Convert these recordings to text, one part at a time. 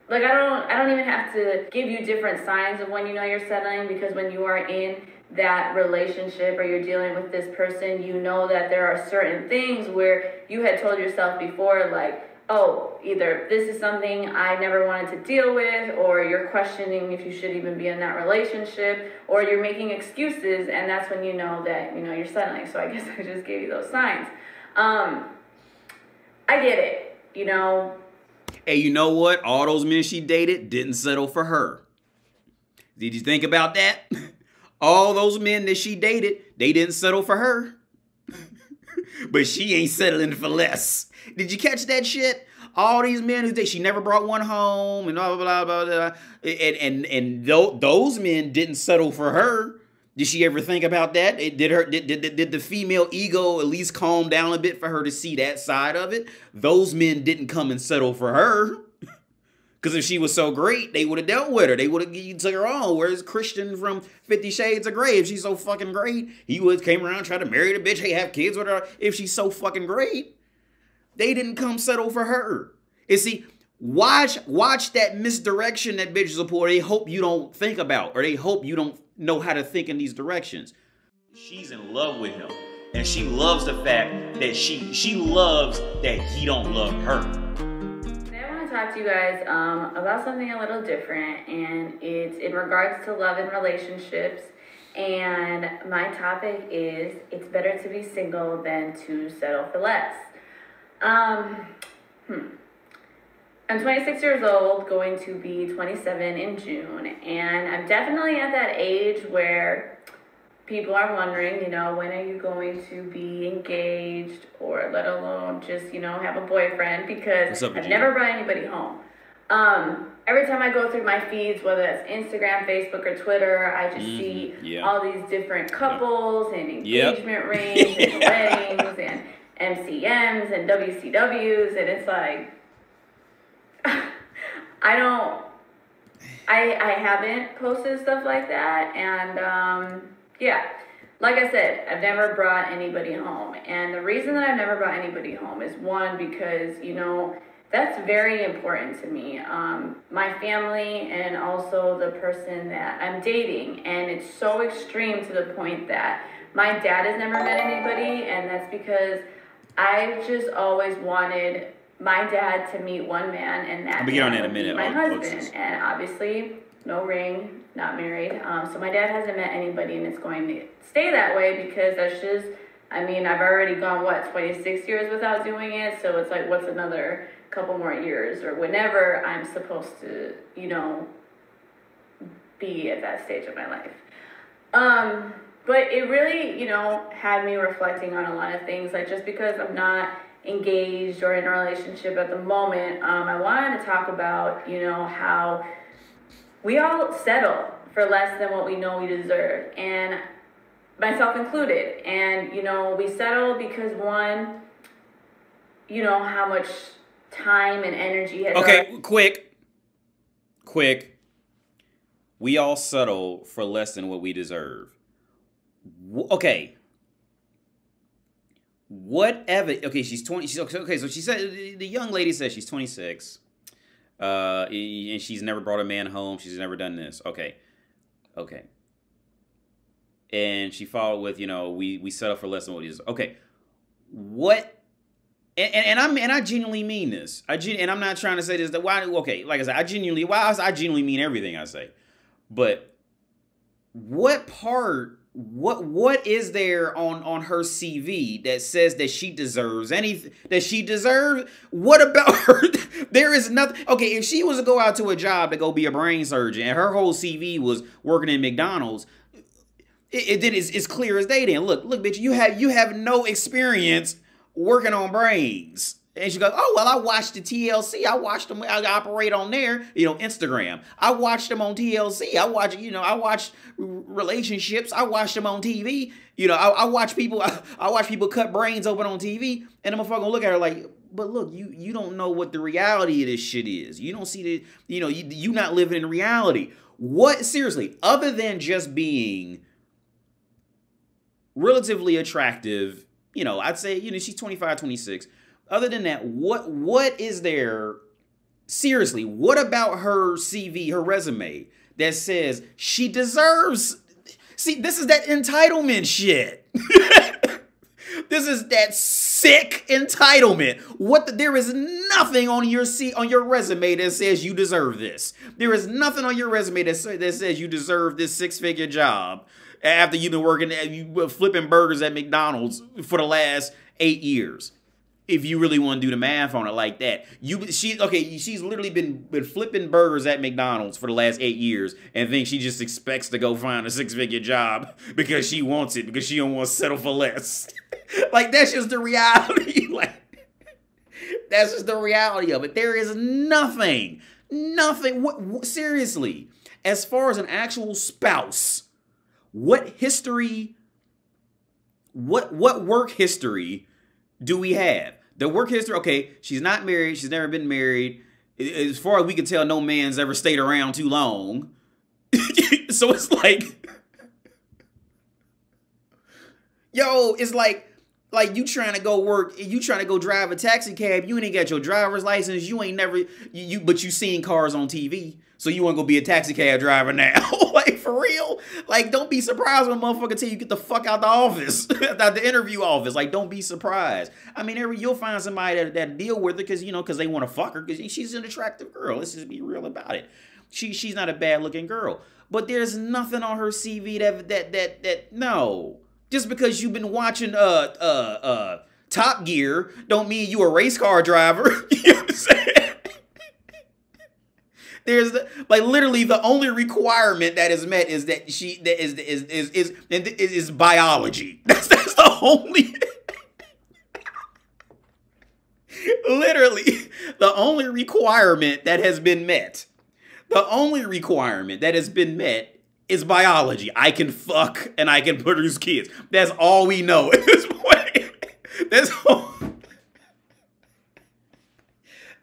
like, I don't even have to give you different signs of when you know you're settling, because when you are in that relationship or you're dealing with this person, you know that there are certain things where you had told yourself before, like, oh, either this is something I never wanted to deal with, or you're questioning if you should even be in that relationship, or you're making excuses, and that's when you know that, you know, you're settling. So I guess I just gave you those signs. I get it, you know. Hey, you know what? All those men she dated didn't settle for her. Did you think about that? All those men that she dated, they didn't settle for her. But she ain't settling for less. Did you catch that shit? All these men who she never brought one home and blah, blah, blah, blah, blah. And those men didn't settle for her. Did she ever think about that? Did the female ego at least calm down a bit for her to see that side of it? Those men didn't come and settle for her. Because if she was so great, they would have dealt with her. They would have took her on. Whereas Christian from 50 Shades of Grey, if she's so fucking great, he came around trying to marry the bitch, hey, have kids with her. If she's so fucking great, they didn't come settle for her. And see, watch that misdirection that bitches will pull. They hope you don't think about, or they hope you don't know how to think in these directions. She's in love with him. And she loves the fact that she loves that he don't love her. Talk to you guys about something a little different, and it's in regards to love and relationships. And my topic is, it's better to be single than to settle for less. I'm 26 years old, going to be 27 in June, and I'm definitely at that age where people are wondering, you know, when are you going to be engaged, or let alone just, you know, have a boyfriend, because I've never brought anybody home. Every time I go through my feeds, whether that's Instagram, Facebook, or Twitter, I just see all these different couples and engagement rings and weddings and MCMs and WCWs, and it's like, I haven't posted stuff like that, and yeah, like I said, I've never brought anybody home. And the reason that I've never brought anybody home is, one, because, you know, that's very important to me. My family, and also the person that I'm dating. And it's so extreme to the point that my dad has never met anybody. And that's because I've just always wanted my dad to meet one man, and that man would be my husband. And obviously, no ring, not married. So my dad hasn't met anybody, and it's going to stay that way, because that's just, I mean, I've already gone, 26 years without doing it. So it's like, what's another couple more years, or whenever I'm supposed to, you know, be at that stage of my life. But it really, you know, had me reflecting on a lot of things. Like, just because I'm not engaged or in a relationship at the moment, I wanted to talk about, you know, how we all settle for less than what we know we deserve, and myself included. And, you know, we settle because, one, you know, how much time and energy has... Okay, quick. We all settle for less than what we deserve. Okay. Whatever. Okay, she's 20. Okay, so she said, the young lady says she's 26. And she's never brought a man home. She's never done this. Okay. And she followed with, you know, we settle for less than what it is. Okay. What? And I genuinely mean this. And I'm not trying to say this. That why? Okay, like I said, I genuinely mean everything I say. But what part? What is there on her CV that says that she deserves anything? That she deserves? What about her? There is nothing. Okay, if she was to go out to a job to go be a brain surgeon, and her whole CV was working in McDonald's, it's clear as day. Then look, bitch, you have no experience working on brains. And she goes, oh, well, I watched the TLC. I watched them. I operate on there, you know, Instagram. I watched them on TLC. I watched relationships. I watched them on TV. You know, I watch people cut brains open on TV. And I'm gonna look at her like, but look, you don't know what the reality of this shit is. You don't see the, you know, you not living in reality. What, seriously, other than just being relatively attractive, you know, I'd say, you know, she's 25, 26. Other than that, what is there seriously, what about her CV, her resume, that says she deserves? See, this is that entitlement shit. This is that sick entitlement. There is nothing on your resume that says you deserve this. There is nothing on your resume that says you deserve this 6-figure job after you've been working flipping burgers at McDonald's for the last 8 years. If you really want to do the math on it like that. She's literally been flipping burgers at McDonald's for the last 8 years and thinks she just expects to go find a 6-figure job because she wants it, because she don't want to settle for less. Like, that's just the reality. Like, that's just the reality of it. There is nothing, seriously, as far as an actual spouse, what work history do we have? The work history, okay, she's not married. She's never been married. As far as we can tell, no man's ever stayed around too long. So it's like, yo, it's like you trying to go work, you trying to go drive a taxi cab. You ain't got your driver's license. You ain't never, but you seen cars on TV. So you want to go be a taxi cab driver now? Like, for real? Like, don't be surprised when a motherfucker tell you get the fuck out the office, out the interview office. Like, don't be surprised. I mean, you'll find somebody that deal with it because they want to fuck her because she's an attractive girl. Let's just be real about it. She's not a bad looking girl, but there's nothing on her CV that no. Just because you've been watching Top Gear don't mean you a race car driver. You know what I'm saying? There's literally the only requirement that is met is that is biology. That's the only. Literally, the only requirement that has been met. The only requirement that has been met is biology. I can fuck and I can produce kids. That's all we know at this point. That's all.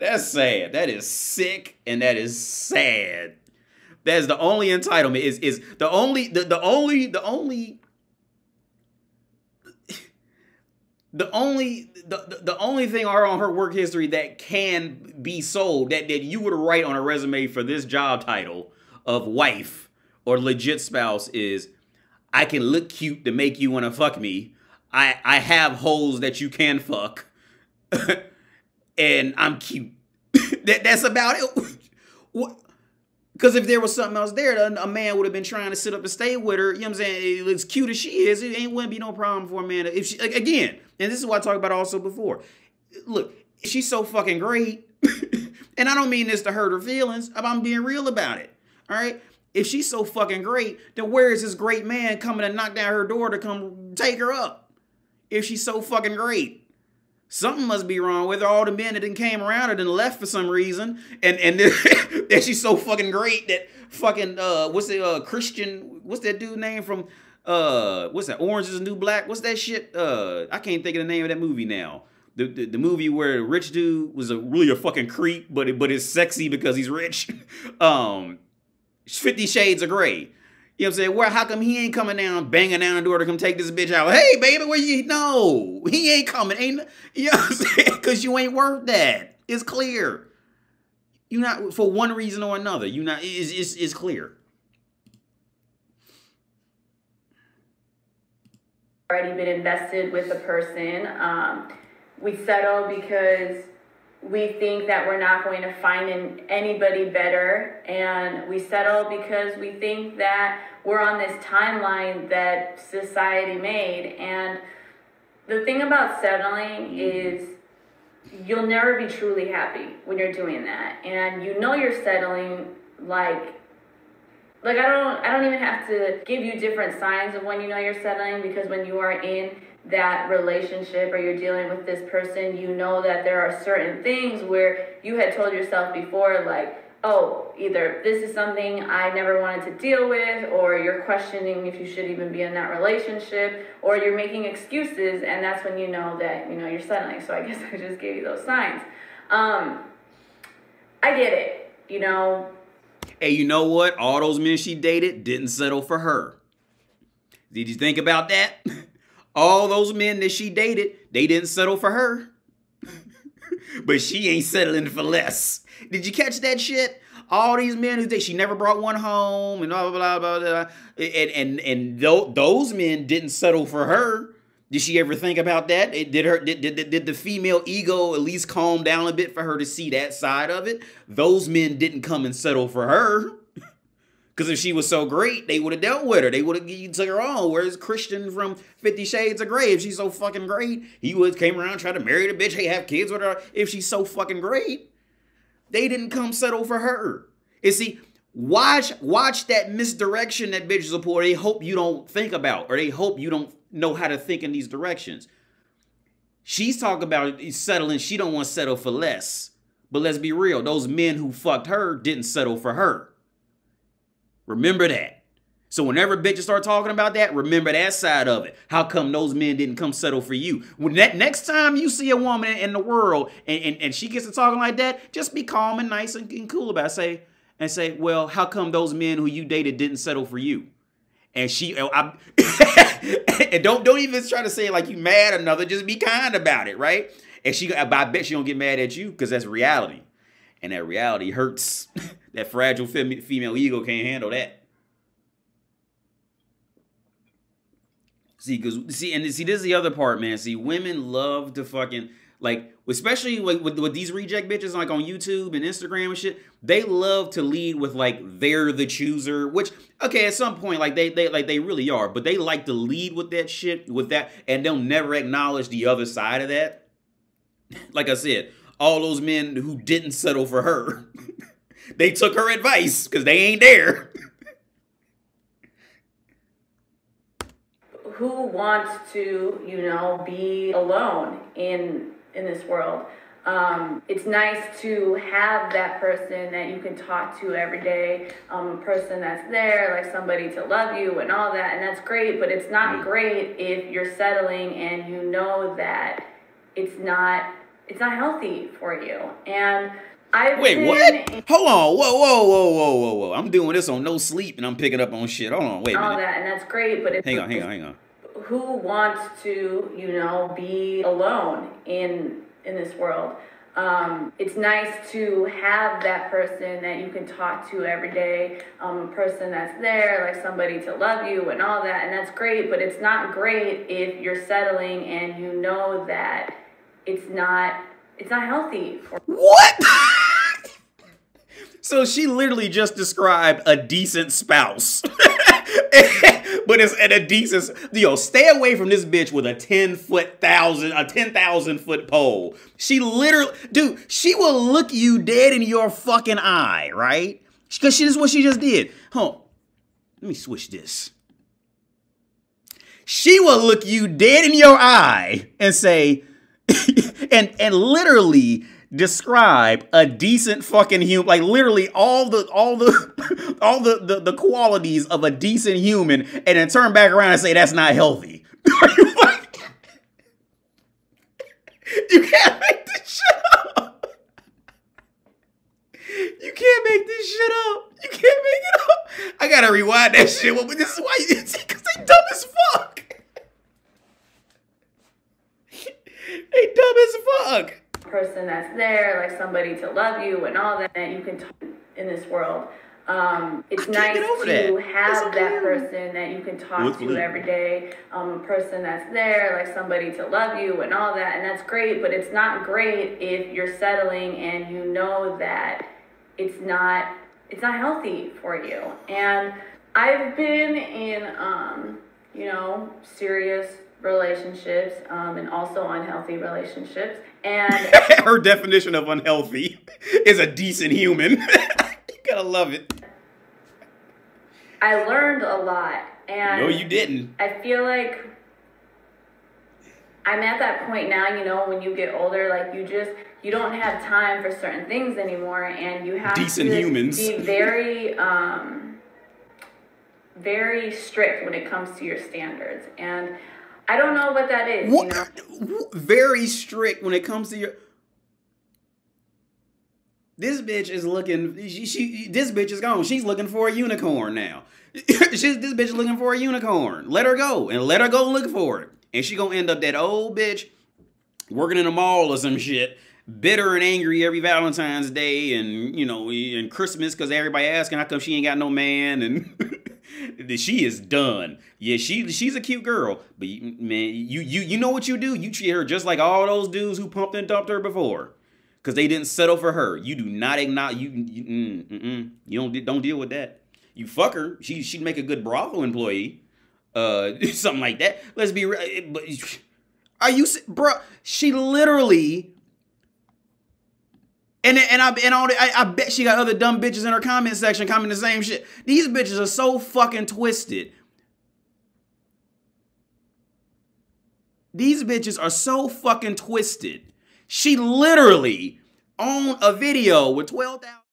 That's sad. That is sick and that is sad. That is the only entitlement. Is the only thing on her work history that can be sold that you would write on a resume for this job title of wife or legit spouse is, I can look cute to make you want to fuck me. I have holes that you can fuck. And I'm cute. That's about it. Because if there was something else there, a man would have been trying to sit up and stay with her. You know what I'm saying? As cute as she is, it wouldn't be no problem for a man. If she, again, and this is what I talked about also before. Look, she's so fucking great. And I don't mean this to hurt her feelings. I'm being real about it. All right? If she's so fucking great, then where is this great man coming to knock down her door to come take her up? If she's so fucking great. Something must be wrong with her. All the men that didn't came around her didn't left for some reason. And that she's so fucking great that fucking, Christian, what's that dude name from, what's that, Orange is the New Black? What's that shit? I can't think of the name of that movie now. The movie where the rich dude was really a fucking creep, but it's sexy because he's rich. 50 Shades of Grey. You know what I'm saying? Well, how come he ain't coming down, banging down the door to come take this bitch out? Hey, baby, where you? No, he ain't coming. You know what I'm saying? Because you ain't worth that. It's clear. You not, for one reason or another. You not. It's clear. Already been invested with a person. We settle because we think that we're not going to find anybody better, and we settle because we think that we're on this timeline that society made. And the thing about settling is you'll never be truly happy when you're doing that, and you know you're settling like I don't even have to give you different signs of when you know you're settling, because when you are in that relationship or you're dealing with this person, you know that there are certain things where you had told yourself before, like, oh, either this is something I never wanted to deal with, or you're questioning if you should even be in that relationship, or you're making excuses, and that's when you know that, you know, you're settling. So I guess I just gave you those signs. I get it, you know. Hey, you know what? All those men she dated didn't settle for her. Did you think about that? All those men that she dated, they didn't settle for her. but she ain't settling for less. Did you catch that shit? All these men who think she never brought one home and blah, blah, blah, blah, blah. And those men didn't settle for her. Did she ever think about that? Did the female ego at least calm down a bit for her to see that side of it? Those men didn't come and settle for her. Because if she was so great, they would have dealt with her. They would have took her on. Whereas Christian from 50 Shades of Grey, if she's so fucking great, he came around trying to marry the bitch, hey, have kids with her. If she's so fucking great, they didn't come settle for her. And see, watch that misdirection that bitches will pull. They hope you don't think about, or they hope you don't know how to think in these directions. She's talking about settling. She don't want to settle for less. But let's be real. Those men who fucked her didn't settle for her. Remember that. So whenever bitches start talking about that, remember that side of it. How come those men didn't come settle for you? When next time you see a woman in the world and she gets to talking like that, just be calm and nice and cool about it. Say, well, how come those men who you dated didn't settle for you? And and don't even try to say it like you mad or nothing. Just be kind about it, right? And I bet she don't get mad at you because that's reality. And that reality hurts. That fragile female ego can't handle that. See, this is the other part, man. See, women love to fucking, like, especially with these reject bitches, like on YouTube and Instagram and shit, they love to lead with, like, they're the chooser, which, okay, at some point, like, they really are, but they like to lead with that shit, and they'll never acknowledge the other side of that. Like I said, all those men who didn't settle for her, they took her advice because they ain't there. Who wants to, be alone in this world? It's nice to have that person that you can talk to every day, a person that's there, like somebody to love you and all that, and that's great, but it's not great if you're settling and you know that it's not healthy for you. And Wait, what? Hold on. Whoa. I'm doing this on no sleep and I'm picking up on shit. Hold on, wait a minute. All that, and that's great, but it's... Hang on. Who wants to, be alone in this world? It's nice to have that person that you can talk to every day, a person that's there, like somebody to love you and all that, and that's great, but it's not great if you're settling and you know that it's not healthy for... What? So she literally just described a decent spouse. But it's at a decent, stay away from this bitch with a 10,000 foot pole. She literally, dude, she will look you dead in your fucking eye, right? Because this is what she just did. Let me switch this. She will look you dead in your eye and say, and literally describe a decent fucking human, like literally all the qualities of a decent human, and then turn back around and say that's not healthy. You can't make this shit up. You can't make this shit up. You can't make it up. I gotta rewind that shit. But this is why because they dumb as fuck. They dumb as fuck. Person that's there, like somebody to love you and all that you can talk in this world. It's nice to have that person that you can talk to every day, a person that's there, like somebody to love you and all that, and that's great, but it's not great if you're settling and you know that it's not healthy for you. And I've been in serious relationships and also unhealthy relationships, and her definition of unhealthy is a decent human. You gotta love it. I learned a lot, and no, you didn't. I feel like I'm at that point now, when you get older, like you don't have time for certain things anymore, and you have decent to humans. Be very very strict when it comes to your standards, and I don't know what that is. Very strict when it comes to your... This bitch is looking... This bitch is gone. She's looking for a unicorn now. This bitch is looking for a unicorn. Let her go. And let her go look for it. And she gonna end up that old bitch working in a mall or some shit. bitter and angry every Valentine's Day and, you know, and Christmas because everybody asking how come she ain't got no man, and she is done. Yeah, she's a cute girl, but man, you know what you do? You treat her just like all those dudes who pumped and dumped her before, because they didn't settle for her. You do not acknowledge you don't deal with that. You fuck her, she'd make a good brothel employee, something like that. Let's be real. But are you, bro? She literally. And I bet she got other dumb bitches in her comment section commenting the same shit. These bitches are so fucking twisted. These bitches are so fucking twisted. She literally on a video with 12,000.